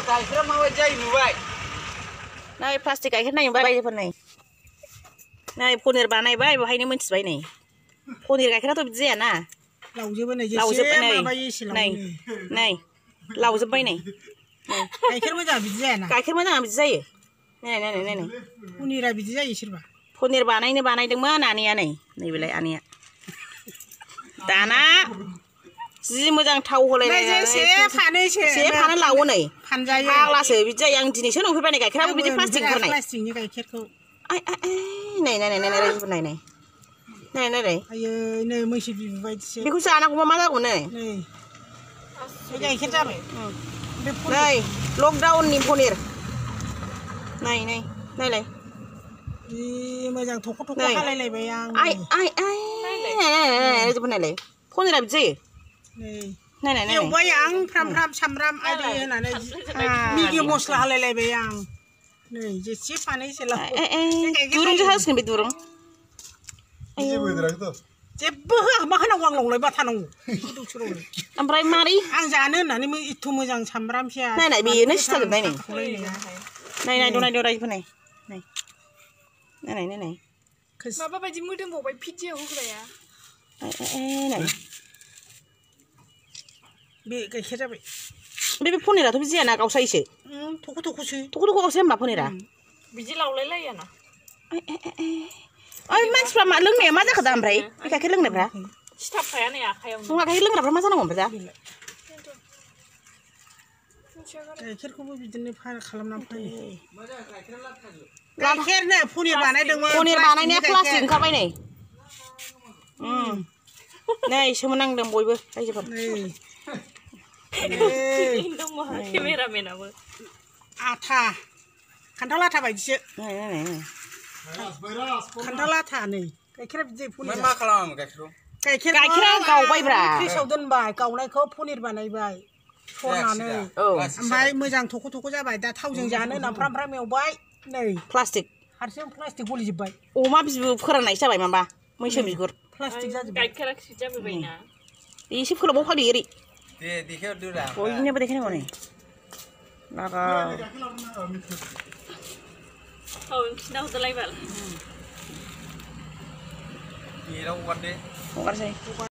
गाइखेरा माबायदि जायो नुबाय नै प्लास्टिक गाइखेर नायबाय बायदिफोर नै पनिर बानायबाय बेहायनो मिथिबाय नै पनिर गाइखेराथ' बिदि जायाना लावजोबो नै नै लावजोब्बाय नै गाइखेर मोजां बिदि जायाना गाइखेर मोजां बिदि जायो नै पनिरा बिदि जायो सोरबा पनिर बानायदोंमोन आनैया नैबेलाय आनैया दाना जि मोजां थाव होलायनानै से फानो लावो नै फानजायो फाग्लासो बिदि जायो आं दिनैसो नुफैबाय नै गाइखेराबो बिदि प्लास्टिक ओंखारनाय प्लास्टिकनि गाइखेरखौ नै आयै नै मैसो बिबु बायदिसो बेखौ जानांगौबा मा जागौ नै गाइखेर जाबाय नै लकडाउननि पनिर नायलाय जि मोजां थख' हालायलायबाय आं नायलाय पनिरा बिदि जायो नाय एवबाय आं फ्राम सामब्राम आरि होनानै मिगि मस्ला होलायलायबाय आं नै जेसे फानैसो दुरुंजों हासिगोन बे दुरुं जेबो होआ मा होनांगौ आं लावलाय बाथानांगौ ओमफ्राय मारै आं जानो होननानै एथ' मोजां सामब्राम पियाज नाय बेनो सिथाजोबनाय नाय रायजोफोर नाय माबा बायदि मोदोमबावबाय भिडिअ होग्राया बे गाइखेर जाबाय बे पनिराथ' बिदि जायाना गावसायोसो थख' गावसायो होमबा पनिरा बिदि लावलाय लायाना मानसिफ्रा लोंनाया मा जाखो दा ओमफ्राय बे गाइखेर लोंनायफ्रा सिथाबखाया नै आखायाव नङा गाइखेर लोंग्राफ्रा मा जानांगौ ओमफ्राय दा गाइखेरखौबो बिदिनो खालामनानै फानो गाइखेर नै पनिर बानायदोंमोन पनिर बानायनाया प्लास्टिक ओंखारबाय नै सोमोनांदों बयबो रायजोफोर केमेरामेनाबो आथा खान्थाल आथा बायदिसो खान्थाल आथा नै गाइखेरा बिदि मा खालामो गाइखेरा गावबायब्रा फ्रिजआव दोनबाय गावनायखौ पनिर बानायबाय सरनानै ओमफ्राय मोजां थख' जाबाय दा थावजों जानो होनना फ्राम एवबाय नै प्लास्टिक हारसिं प्लास्टिक गलिजोब्बाय अमा बिबु फोराननायसो जाबाय माबा मैसो बिगुर प्लास्टिक जाजोब्बाय गाइखेरा खिट जाबोबायना एसे फोलावबाव फाग्लि ओरै दे देखायहरदोरा बयनोबो देखायनांगौ नै लागा औ खिन्था हरदोलाय बाल हगारदो हगारसै